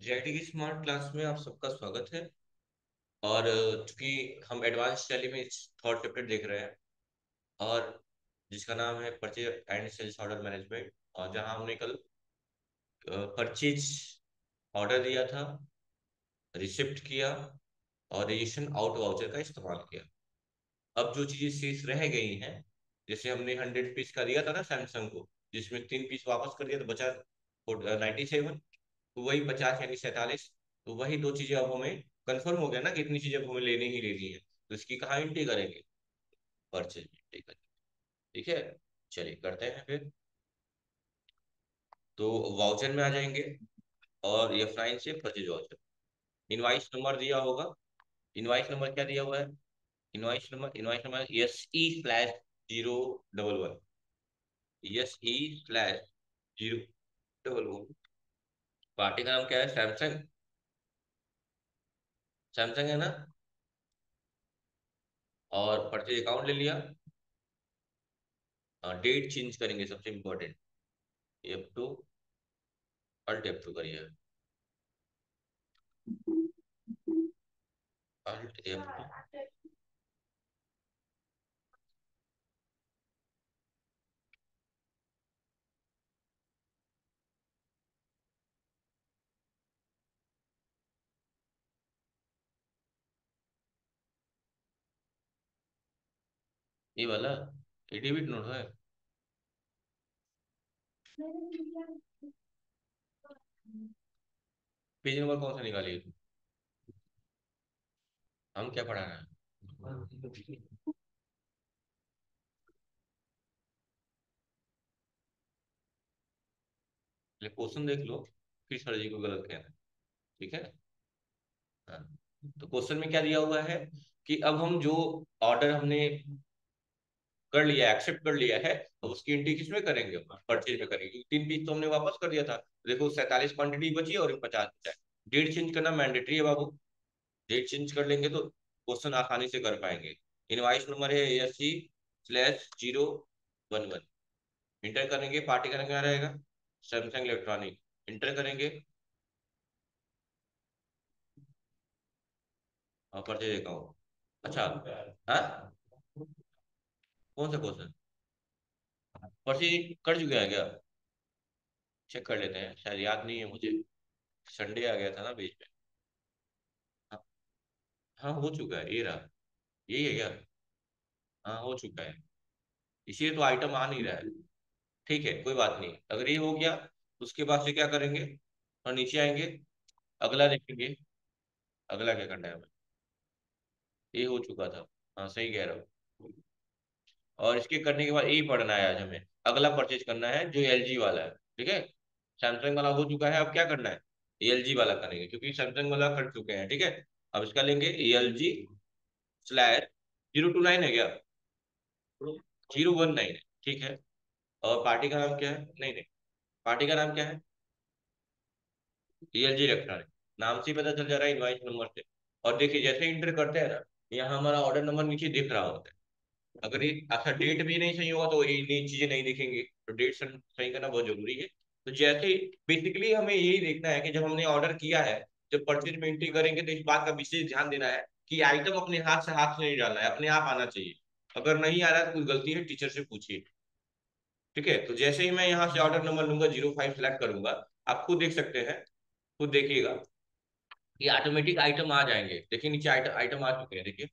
Jetty की smart class में आप सबका स्वागत है। और चूंकि हम एडवांस टैली में थर्ड चैप्टर देख रहे हैं, और जिसका नाम है purchase and sales order management, और जहां हमने कल परचेज ऑर्डर दिया था, रिसिप्ट किया और रजिस्ट्रेशन आउट वाउचर का इस्तेमाल किया। अब जो चीजें शेष रह गई हैं, जैसे हमने 100 पीस का दिया था ना सैमसंग को, जिसमें 3 पीस वापस कर दिया तो बचा 97, तो वही 50 यानी 47। तो वही दो चीजें अब हमें कंफर्म हो गया ना कि इतनी चीजें अब हमें लेनी ही लेनी है, तो इसकी कहाँ एंट्री करेंगे? परचेज में एंट्री करेंगे। ठीक है, चलिए करते हैं फिर। तो वाउचर में आ जाएंगे और ये फाइन से परचेज वाउचर। इनवाइस नंबर दिया होगा। इनवाइस नंबर क्या दिया हुआ है? Invoice number SE/011। SE/011। Party का नाम क्या है? सैमसंग। सैमसंग है ना? और परचेज अकाउंट ले लिया। डेट चेंज करेंगे, सबसे इंपॉर्टेंट। F2, अल्ट F2 करिए। Alt F2। ये वाला ये डेबिट नोट है। पेज नंबर कौन सा निकालिए? हम क्या पढ़ा रहे हैं? क्वेश्चन देख लो, फिर सर जी को गलत कहना। ठीक है। हाँ। तो क्वेश्चन में क्या दिया हुआ है कि अब हम जो ऑर्डर हमने कर लिया, एक्सेप्ट कर लिया है, तो उसकी एंट्री किस में करेंगे? परचेज में करेंगे, क्योंकि 3 पीस तो हमने वापस कर दिया था। देखो 47 क्वांटिटी बची और 50 बचा है। डेट चेंज करना मैंडेटरी है बाबू। डेट चेंज कर लेंगे तो क्वेश्चन आसानी से कर पाएंगे। इनवाइस नंबर है SC/011। इंटर करेंगे, पार्टी का नाम क्या रहेगा? Samsung electronic. इंटर करेंगे और परचेज अकाउंट। अच्छा। हाँ, कौन सा क्वेश्चन? परचेज कर चुके हैं क्या? चेक कर लेते हैं, शायद याद नहीं है मुझे। संडे आ गया था ना बीच में। हाँ। हाँ, हो चुका है, ये रहा। यही है क्या? हाँ, हो चुका है। इसीलिए तो आइटम आ नहीं रहा है। ठीक है, कोई बात नहीं, अगर ये हो गया उसके बाद से क्या करेंगे? और नीचे आएंगे, अगला देखेंगे। अगला क्या करना है हमें? ये हो चुका था। हाँ, सही कह रहा हूँ। और इसके करने के बाद यही पढ़ना है आज हमें। अगला परचेज करना है जो LG वाला है। ठीक है। सैमसंग वाला हो चुका है, अब क्या करना है? LG वाला करेंगे, क्योंकि सैमसंग वाला कर चुके हैं। ठीक है। अब इसका लेंगे LG/029 है क्या? 019 है। ठीक है। और पार्टी का नाम क्या है? नहीं नहीं, पार्टी का नाम क्या है? LG electronic. नाम से ही पता चल जा रहा है, इनवाइस नंबर से। और देखिए जैसे इंटर करते हैं ना, यहाँ हमारा ऑर्डर नंबर नीचे दिख रहा होता है। अगर ये अच्छा डेट भी नहीं सही होगा तो ये चीजें नहीं दिखेंगी, तो डेट सही करना बहुत जरूरी है। तो जैसे बेसिकली हमें यही देखना है कि जब हमने ऑर्डर किया है, जब परचेज में एंट्री करेंगे तो इस बात का विशेष ध्यान देना है कि आइटम अपने हाथ से नहीं डालना है, अपने आप आना चाहिए। अगर नहीं आ रहा है तो कोई गलती है, टीचर से पूछिए। ठीक है। तो जैसे ही मैं यहाँ से ऑर्डर नंबर लूंगा, 05 सेलेक्ट करूंगा, आप खुद देख सकते हैं। खुद देखिएगा, ये ऑटोमेटिक आइटम आ जाएंगे। देखिए नीचे आइटम आइटम आ चुके हैं, देखिए।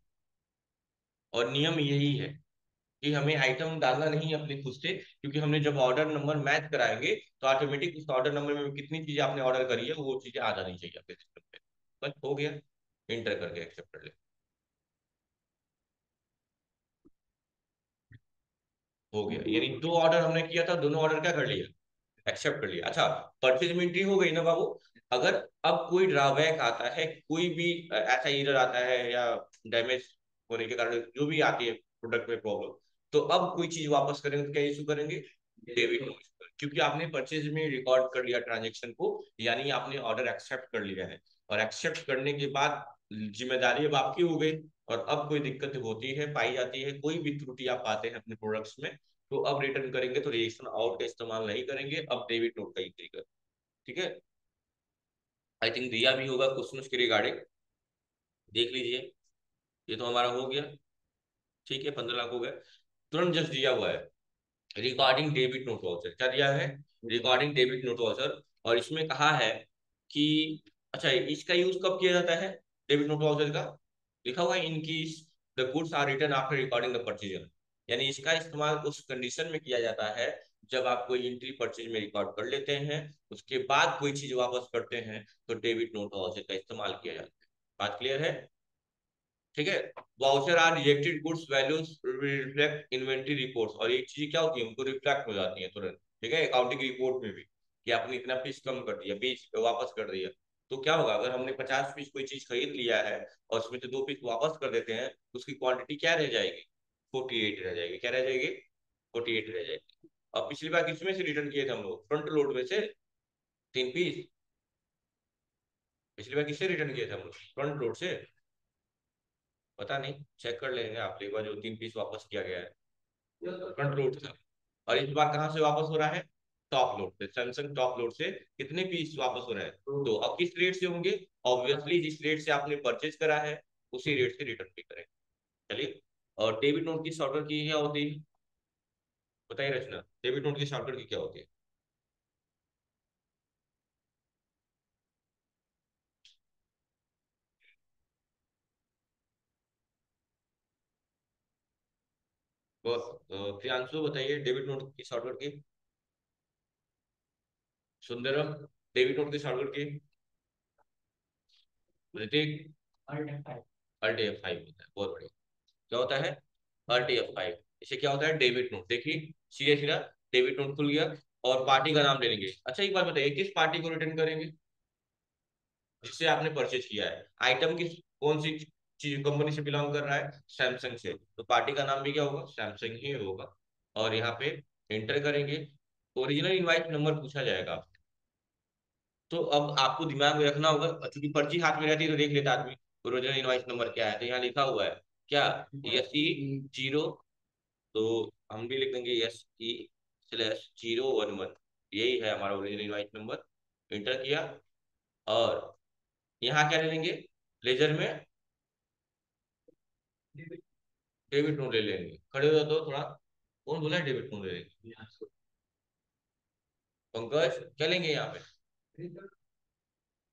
और नियम यही है कि हमें आइटम डालना नहीं है अपने खुद से, क्योंकि हमने जब ऑर्डर नंबर मैच कराएंगे तो ऑटोमेटिक उस ऑर्डर नंबर में कितनी चीजें आपने ऑर्डर करी है वो चीजें आ जानी चाहिए आपके सिस्टम पे। बस हो गया। इंटर करके एक्सेप्ट कर ले। हो गया, यानी दो ऑर्डर हमने किया था, दोनों ऑर्डर क्या कर लिया? एक्सेप्ट कर लिया। अच्छा, परचेज में एंट्री हो गई ना बाबू। अगर अब कोई ड्रॉबैक आता है, कोई भी ऐसा एरर आता है या डैमेज होने के कारण जो भी आती है प्रोडक्ट में प्रॉब्लम, तो अब कोई चीज वापस करेंगे तो क्या इशू करेंगे? Debit note. क्योंकि आपने परचेज में रिकॉर्ड कर लिया ट्रांजेक्शन को, यानी आपने ऑर्डर एक्सेप्ट कर लिया है। और एक्सेप्ट करने के बाद जिम्मेदारी अब आपकी हो गई। और अब कोई दिक्कत होती है, पाई जाती है, कोई भी त्रुटि आप पाते हैं अपने प्रोडक्ट्स में, तो अब रिटर्न करेंगे तो रजिस्ट्रेशन आउट का इस्तेमाल नहीं करेंगे, अब डेबिट नोट का ही करेंगे। ठीक है। आई थिंक दिया भी होगा क्वेश्चन उसके रिगार्डिंग, देख लीजिए। ये तो हमारा हो गया, ठीक है, 15 लाख हो गए। तुरंत जस्ट दिया हुआ है रिकॉर्डिंग डेबिट नोट वाउचर, क्या दिया है, रिकॉर्डिंग डेबिट नोट वाउचर। और इसमें कहा है कि अच्छा इसका यूज कब किया जाता है, डेबिट नोट वाउचर का, लिखा हुआ है इनकी the goods are return after recording the purchaser, यानी इसका इस्तेमाल उस कंडीशन में किया जाता है जब आप कोई एंट्री परचेज में रिकॉर्ड कर लेते हैं, उसके बाद कोई चीज वापस करते हैं, तो डेबिट नोट वाउचर का इस्तेमाल किया जाता है। बात क्लियर है, ठीक है। Voucher are rejected goods values reflect inventory reports, और ये चीजें क्या होती है, उनको रिफ्लेक्ट हो जाती है तुरंत, ठीक है, अकाउंटिंग रिपोर्ट में भी, कि आपने इतना पीस कम कर दिया, बीस वापस कर दिया। तो क्या होगा, अगर हमने 50 पीस कोई चीज खरीद लिया है और उसमें से 2 पीस वापस कर देते हैं, तो उसकी क्वांटिटी क्या रह जाएगी, 48 रह जाएगी, क्या रह जाएगी, 48 रह जाएगी। अब पिछली बार किसमें से रिटर्न किए थे हम लोग, फ्रंट लोड में से 3 पीस, पिछली बार किससे रिटर्न किए थे हम लोग, फ्रंट लोड से, पता नहीं, चेक कर लेंगे आप एक बार, जो 3 पीस वापस किया गया है फ्रंट लोड था। और इस बार कहाँ से वापस हो रहा है, टॉप लोड से, सैमसंग टॉप लोड से कितने पीस वापस हो रहे हैं, तो अब किस रेट से होंगे, ऑब्वियसली जिस रेट से आपने परचेज करा है उसी रेट से रिटर्न भी करें। चलिए, और डेबिट नोट की शॉर्टकट की क्या होती है, बताइए रचना, डेबिट नोट की शॉर्टकट की क्या होती है। बस प्रियांशु बताइए डेबिट नोट की शॉर्टकट की, सुंदरम डेबिट नोट की शॉर्टकट की, ऋतिक, RTF5 होता है, बहुत बढ़िया। क्या होता है, RTF5, इसे क्या होता है, डेबिट नोट, देखिए सीधे सीधा डेबिट नोट खुल गया, और पार्टी का नाम ले लेंगे। अच्छा एक बात बताइए, किस पार्टी को रिटर्न करेंगे, जिससे आपने परचेज किया है, आइटम किस, कौन सी चीज कंपनी से बिलोंग कर रहा है, सैमसंग से, तो पार्टी का नाम भी क्या होगा, सैमसंग ही होगा। और यहाँ पे एंटर करेंगे, ओरिजिनल इनवाइस नंबर पूछा जाएगा। तो अब आपको दिमाग में रखना होगा, क्योंकि पर्ची हाथ में रहती है तो देख लेता आदमी ओरिजिनल इनवाइस नंबर क्या है, तो यहाँ लिखा हुआ है क्या, SE 0, तो हम भी लिख देंगे SE/011, यही है हमारा ओरिजिनल इनवाइस नंबर। एंटर किया, और यहाँ क्या ले लेंगे, लेजर में डेबिट नोट ले लेंगे, खड़े हो जाओ तो थोड़ा, कौन बोला है डेबिट नोट ले लेंगे, पंकज क्या लेंगे यहाँ पे,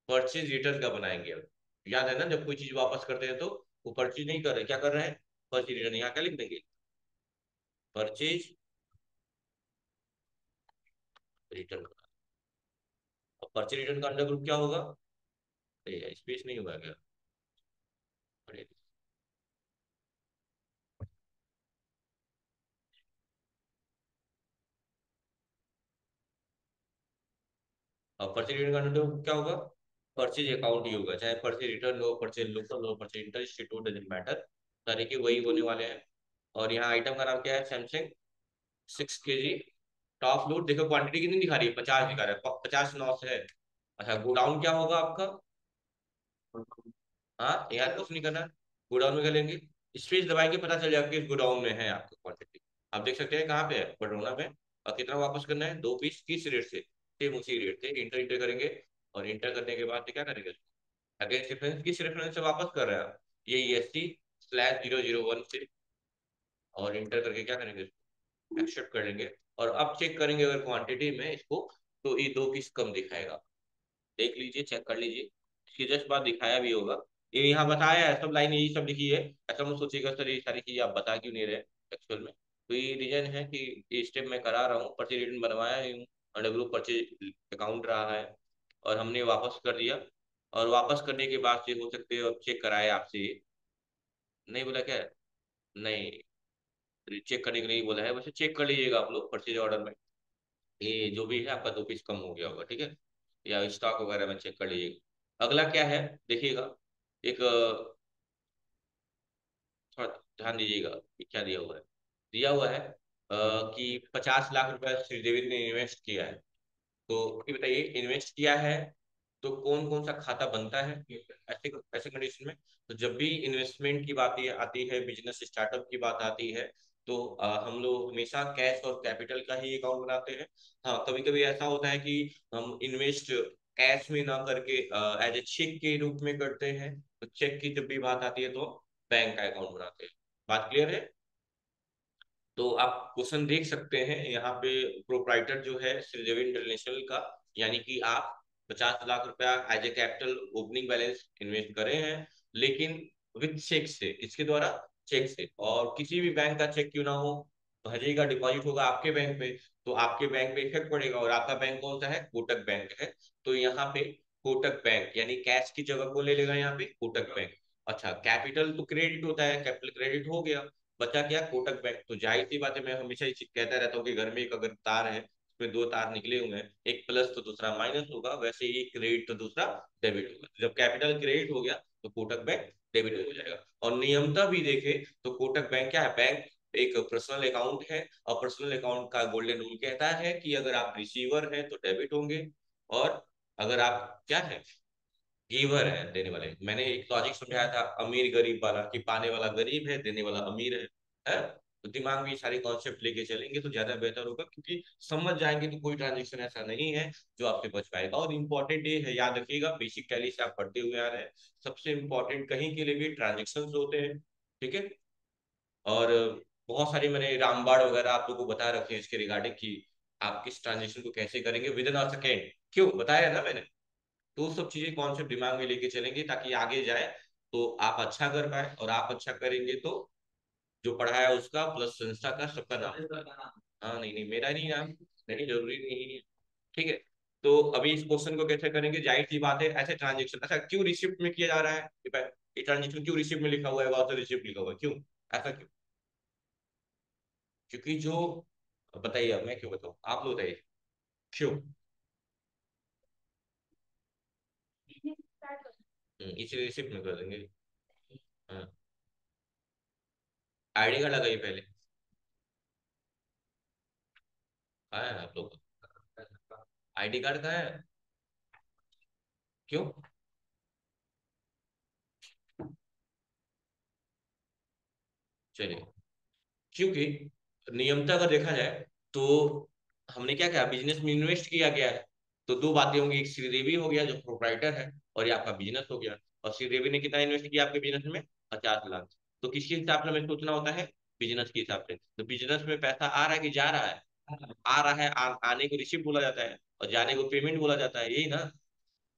परचेज रिटर्न का बनाएंगे अब, याद है ना, जब कोई चीज वापस करते हैं तो वो परचेज नहीं कर रहे, क्या कर रहे हैं, परचेज रिटर्न, यहाँ क्या लिख देंगे, परचेज रिटर्न। अब परचेज रिटर्न का अंडर ग्रुप क्या होगा, स्पेस नहीं होगा क्या, अरे, अब परचेज रिटर्न का अंडर ग्रुप क्या होगा, परचेज अकाउंट ही होगा, चाहे परचेज रिटर्न हो, परचेज लोकल हो, परचेज इंटर स्टेट हो, डजेंट मैटर, सारे के वही होने वाले हैं। और यहाँ आइटम का नाम क्या है, सैमसंग 6 kg टॉप लोड, देखो क्वांटिटी कितनी दिखा रही है, 50 दिखा रहा है, 50 से है। अच्छा गोडाउन क्या होगा आपका, हाँ यार कुछ नहीं करना, गोडाउन में कर लेंगे, स्पेस दबाएंगे, पता चल जाएगा कि गोडाउन में है आपका क्वांटिटी। आप देख सकते हैं कहाँ पे है, बटरौना में, और कितना वापस करना है, 2 पीस, किस रेट से, सेम उसी रेट से इंटर इंटर करेंगे। और इंटर करने के बाद क्या करेंगे, अगेंस्ट रेफरेंस, किस रेफरेंस से वापस कर रहे हैं आप, ये EST/001 से, और इंटर करके क्या करेंगे, एक्सेप्ट कर लेंगे। और अब चेक करेंगे अगर क्वांटिटी में इसको, तो ये 2 पीस कम दिखाएगा, देख लीजिए, चेक कर लीजिए, इसकी जस्ट बात दिखाया भी होगा, ये यहाँ बताया है, सब लाइन यही सब लिखी है। ऐसा मत सोचिएगा सर ये सारी चीजें आप बता क्यों नहीं रहे एक्चुअल में, तो ये रीजन है कि ये स्टेप मैं करा रहा हूँ, परचेज रिटर्न बनवाया ही हूँ, अंडर ग्रुप परचेज अकाउंट रहा है, और हमने वापस कर दिया। और वापस करने के बाद से हो सकते हो चेक कराए आपसे, नहीं बोला क्या, नहीं चेक करने के लिए नहीं बोला है, वैसे चेक कर लीजिएगा आप लोग परचेज ऑर्डर में, ये जो भी है आपका 2 पीस कम हो गया होगा, ठीक है, या स्टॉक वगैरह में चेक कर लीजिएगा। अगला क्या है, देखिएगा, एक थोड़ा ध्यान दीजिएगा कि क्या दिया हुआ है, दिया हुआ है कि 50 लाख रुपए श्रीदेवी ने इन्वेस्ट किया है, तो ये बताइए इन्वेस्ट किया है तो कौन कौन सा खाता बनता है, ऐसे ऐसे कंडीशन में, तो जब भी इन्वेस्टमेंट की बात ये आती है, बिजनेस स्टार्टअप की बात आती है, तो हम लोग हमेशा कैश और कैपिटल का ही अकाउंट बनाते हैं। हाँ कभी कभी ऐसा होता है कि हम इन्वेस्ट कैश में ना करके एज ए चेक के रूप में करते हैं। तो चेक की जब भी बात आती है तो बैंक का अकाउंट बनाते हैं। बात क्लियर है? तो आप क्वेश्चन देख सकते हैं यहाँ पे, प्रोप्राइटर जो है श्रीदेवी इंटरनेशनल का, यानी कि आप 50 लाख रुपया as a capital opening balance invest करे हैं, लेकिन विथ चेक से, इसके द्वारा चेक से, और किसी भी बैंक का चेक क्यों ना हो, भजेगा डिपॉजिट होगा आपके बैंक पे, तो आपके बैंक पे इफेक्ट पड़ेगा। और आपका बैंक कौन सा है? कोटक बैंक है। तो यहाँ पे कोटक बैंक, यानी कैश की जगह को ले लेगा यहाँ पे कोटक बैंक। अच्छा, कैपिटल तो क्रेडिट होता है, कैपिटल क्रेडिट हो गया, बचा क्या? कोटक बैंक। तो जाहिर सी बात है, मैं हमेशा ये चीज कहता रहता हूँ कि घर में एक अगर तार है, उसमें दो तार निकले हुए हैं, एक प्लस तो दूसरा माइनस होगा, वैसे ही क्रेडिट तो दूसरा डेबिट होगा। जब कैपिटल क्रेडिट हो गया तो कोटक बैंक डेबिट हो जाएगा। और नियमता भी देखे तो कोटक बैंक क्या है? बैंक एक पर्सनल अकाउंट है, और पर्सनल अकाउंट का गोल्डन रूल कहता है कि अगर आप रिसीवर हैं तो डेबिट होंगे, और अगर आप क्या है, गिवर है, देने वाले। मैंने एक लॉजिक समझाया था अमीर गरीब वाला, कि पाने वाला गरीब है, देने वाला अमीर है? तो दिमाग में ये सारे कॉन्सेप्ट लेके चलेंगे तो ज्यादा बेहतर होगा, क्योंकि समझ जाएंगे तो कोई ट्रांजेक्शन ऐसा नहीं है जो आपसे बच पाएगा। और इम्पोर्टेंट ये है, याद रखिएगा, बेसिक टैली से आप पढ़ते हुए आ रहे हैं, सबसे इम्पोर्टेंट कहीं के लिए भी ट्रांजेक्शन होते हैं, ठीक है। और बहुत सारी मैंने रामबाड़ वगैरह आप लोगों को बता रखे हैं इसके रिगार्डिंग, कि आप किस ट्रांजेक्शन को कैसे करेंगे विद इन अ सेकेंड, क्यों बताया ना मैंने। तो वो सब चीजें कॉन्सेप्ट दिमाग में लेके चलेंगे, ताकि आगे जाए तो आप अच्छा कर पाए, और आप अच्छा करेंगे तो जो पढ़ाया उसका प्लस संस्था का सबका नाम होगा। हाँ, नहीं नहीं, मेरा नहीं नाम, नहीं, जरूरी नहीं है, ठीक है। तो अभी इस क्वेश्चन को कैसे करेंगे? जाहिर सी बात है, ऐसे ट्रांजेक्शन, अच्छा क्यों रिसिप्ट में किया जा रहा है ये ट्रांजेक्शन? क्यों रिसिप्ट में लिखा हुआ है, वाउचर रिसिप्ट लिखा हुआ है, क्यों? ऐसा क्यों? क्योंकि जो, बताइए, अब मैं क्यों बताऊँ, आप लोग बताइए क्यों। इसी रिसिप्ट में कर देंगे। हाँ, आईडी कार्ड लगाइए पहले। कहाँ है आप लोग? आईडी कार्ड कहाँ है? क्यों? चलिए, क्योंकि नियमता अगर देखा जाए तो हमने क्या किया, बिजनेस में इन्वेस्ट किया गया है। तो दो बातें होंगी, एक श्रीदेवी हो गया जो प्रोप्राइटर है, और ये आपका बिजनेस हो गया। और श्रीदेवी ने कितना इन्वेस्ट किया आपके बिजनेस में? 50 लाख। तो किसके हिसाब से हमें सोचना होता है? बिजनेस के हिसाब से। तो बिजनेस में पैसा आ रहा है कि जा रहा है? आ रहा है, आने को रिसिप्ट बोला जाता है, और जाने को पेमेंट बोला जाता है, यही ना।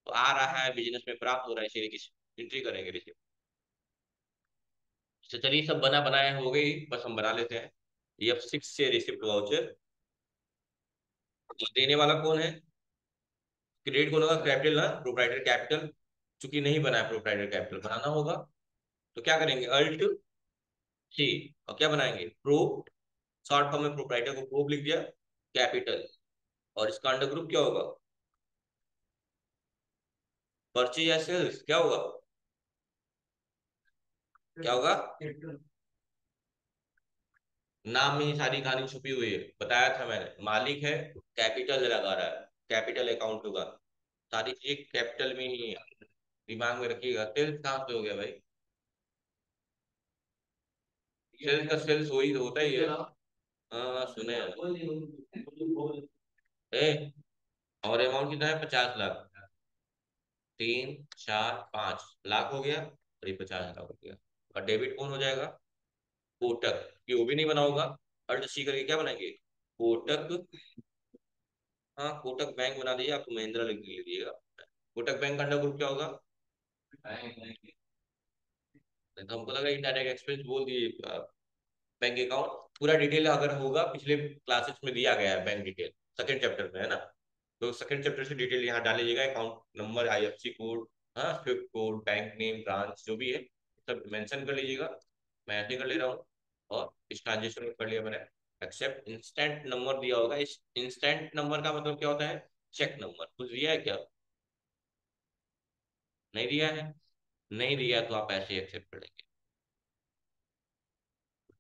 तो आ रहा है, बिजनेस में प्राप्त हो रहा है, इसीलिए किसी एंट्री करेंगे रिसिप्ट। तो चलिए, सब बना बनाया हो गई, बस हम बना लेते हैं। F6 से रिसिप्ट वाउचर। तो देने वाला कौन है? क्रेडिट कौन होगा? कैपिटल ना, प्रोप्राइटर कैपिटल। चूंकि नहीं बना है प्रोप्राइटर कैपिटल, बनाना होगा। तो क्या करेंगे? अल्ट सी, और क्या बनाएंगे? प्रो, शॉर्ट फॉर्म में प्रोप्राइटर को प्रोप लिख दिया, कैपिटल। और इसका अंडर ग्रुप क्या होगा? परचेज या सेल्स, क्या होगा? क्या होगा? नाम में ही सारी कहानी छुपी हुई है, बताया था मैंने, मालिक है, कैपिटल लगा रहा है, कैपिटल अकाउंट होगा, सारी चीज कैपिटल में ही है। दिमाग में रखिएगा। सेल्स कहाँ से हो गया भाई? सेल्स का सेल्स वही तो होता ही है। हाँ, सुने हैं। और अमाउंट कितना है? 50 लाख। 3 4 5 लाख हो गया, और ये 50 लाख हो गया। और डेबिट कौन हो जाएगा? कोटक। ये वो भी नहीं बना होगा, अर्ज सी करके क्या बनाएंगे? कोटक। हाँ, कोटक बैंक बना दीजिए, आपको महिंद्रा लिख लीजिएगा। कोटक बैंक का अंडर ग्रुप क्या होगा? नहीं तो हमको लगा डायरेक्ट एक्सपेंस बोल दिए। बैंक अकाउंट पूरा डिटेल अगर होगा, पिछले क्लासेस में दिया गया है बैंक डिटेल, सेकंड चैप्टर में है ना। तो सेकंड चैप्टर से डिटेल यहाँ डाल लीजिएगा, अकाउंट नंबर, आईएफसी कोड, हाँ, Swift code, bank name, branch, जो भी है सब मेंशन कर लीजिएगा। मैं ऐसे कर ले रहा हूँ। और इस ट्रांजेक्शन में कर लिया मैंने। एक्सेप्ट इंस्टेंट नंबर दिया होगा, इस इंस्टेंट नंबर का मतलब क्या होता है? चेक नंबर कुछ दिया है क्या? नहीं दिया है। नहीं दिया तो आप ऐसे एक्सेप्ट कर लेंगे,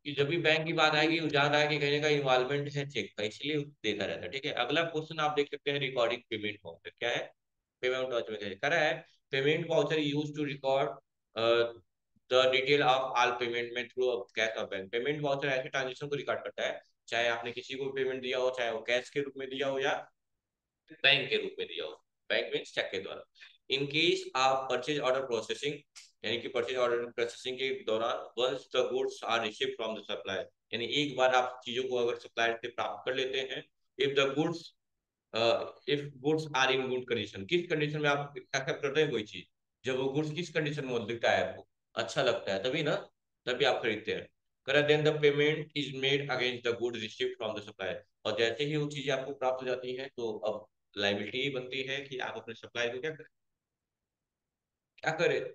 कि जब भी बैंक की बात आएगी वो जान रहा है कि कहीं ना कहीं इन्वॉल्वमेंट है चेक का, इसलिए देता रहता है, ठीक है। अगला क्वेश्चन आप देख सकते हैं, रिकॉर्डिंग पेमेंट वाउचर क्या है? पेमेंट वाउचर में क्या है? Payment voucher use to record the detail of all payment में थ्रू कैश और बैंक। पेमेंट वाउचर ऐसे ट्रांजेक्शन को रिकॉर्ड करता है, चाहे आपने किसी को पेमेंट दिया हो, चाहे वो कैश के रूप में दिया हो या बैंक के रूप में दिया हो। बैंक मीन्स चेक के द्वारा। इन केस आप परचेज ऑर्डर प्रोसेसिंग, यानी कि परचेज ऑर्डर प्रोसेसिंग के दौरान once the goods are received from the supplier, यानी एक बार आप चीजों को अगर सप्लायर से प्राप्त कर लेते हैं, if the goods if goods are in good condition, किस कंडीशन में आप एक्सेप्ट करते हैं कोई चीज, जब वो गुड्स किस कंडीशन में दिखता है आपको, अच्छा लगता है तभी ना, तभी आप खरीदते हैं। करें then the payment is made against the good received from the supplier, और जैसे ही वो चीजें आपको प्राप्त हो जाती हैं तो अब लाइबिलिटी ही बनती है कि आप अपने सप्लायर को क्या करें, क्या करें,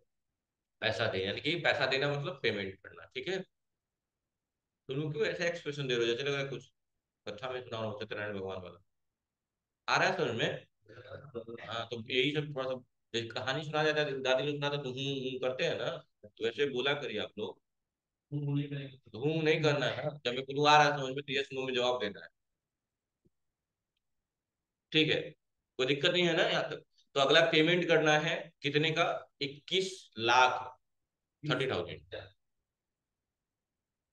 पैसा दें, यानी कि पैसा देना मतलब पेमेंट करना, ठीक है। तुम क्यों ऐसा एक्सप्रेशन दे रहे हो जैसे लग रहा है कुछ कथा में सुना हो सत्यनारायण भगवान वाला, आ रहा है समझ में? हाँ तो यही सब थोड़ा सा, जैसे कहानी सुना जाता है दादी लोग सुनाते तो करते हैं ना, तो ऐसे बोला करिए आप लोग, नहीं करना है ना, जब मैं कुछ आ रहा है समझ में तो यस नो में जवाब देना है, ठीक है, कोई दिक्कत नहीं है ना यहाँ तक। तो अगला पेमेंट करना है कितने का, 21 lakh, 30,000,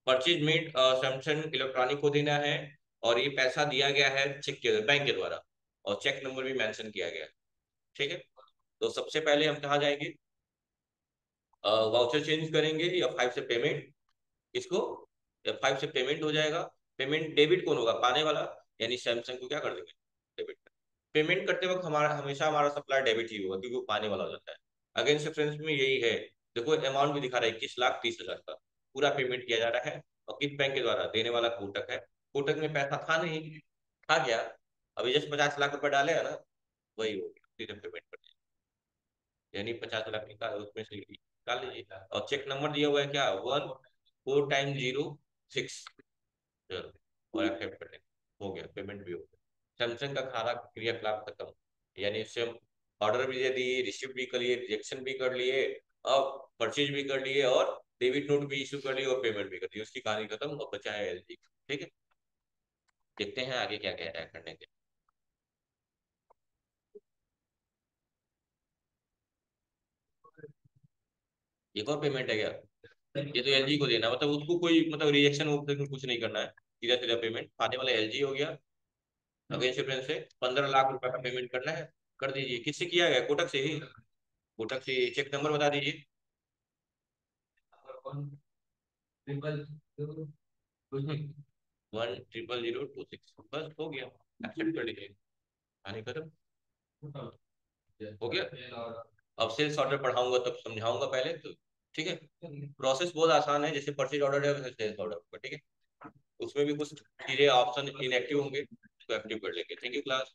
purchase made Samsung electronic को देना है, और ये पैसा दिया गया है चेक के बैंक के द्वारा, और चेक नंबर भी मेंशन किया गया है, ठीक है। तो सबसे पहले हम कहाँ जाएंगे, वाउचर चेंज करेंगे, या फाइव से पेमेंट, इसको, या फाइव से पेमेंट हो जाएगा। पेमेंट डेबिट कौन होगा, पाने वाला, यानी सैमसंग को क्या कर देंगे, डेबिट। पेमेंट करते वक्त हमारा हमेशा हमारा सप्लाई डेबिट ही होगा, क्योंकि वो पाने वाला हो जाता है। अगेंस्ट रेफरेंस में यही है, देखो अमाउंट भी दिखा रहा है 21,30,000 का, पूरा पेमेंट किया जा रहा है, और किस बैंक के द्वारा, देने वाला कोटक है। कोटक में पैसा था नहीं, था क्या, अभी जस्ट 50 लाख रुपए डाले है ना, वही हो गया, सीधे पेमेंट कर दिया, यानी 50 लाख निकाल उसमें से निकाल लीजिए, और चेक नंबर दिया हुआ है क्या, 14,006, और एक्सेप्ट कर लेंगे, हो गया, पेमेंट भी हो गया, सैमसंग का खाना क्रियाकलाप खत्म, यानी इससे हम ऑर्डर भी दे दिए, रिसीव भी कर लिए, रिजेक्शन भी कर लिए, अब परचेज भी कर लिए, और डेबिट नोट भी इशू कर लिए, और पेमेंट भी कर दी, उसकी कहानी खत्म, और बचा है एलजी, ठीक है। देखते हैं आगे क्या कह रहा है करने के। एक और पेमेंट है क्या, ये तो एलजी को देना, मतलब उसको कोई मतलब रिएक्शन कुछ नहीं करना है, सीधा सीधा पेमेंट आने वाला एलजी हो गया। अगेंस्ट रेफरेंस से 15 लाख रुपए का पेमेंट करना है, कर दीजिए, किससे किया गया, कोटक से ही, कोटक से, चेक नंबर बता दीजिए, 1000226, बस हो गया, एक्सेप्ट कर लीजिए, कहानी खत्म, हो गया। अब सेल्स ऑर्डर पढ़ाऊंगा तब समझाऊंगा पहले तो, ठीक है। प्रोसेस बहुत आसान है, जैसे परचेज ऑर्डर है वैसे सेल्स ऑर्डर होगा, ठीक है। उसमें भी कुछ चीजें ऑप्शन इनएक्टिव होंगे, तो एक्टिव कर लेंगे, थैंक यू क्लास।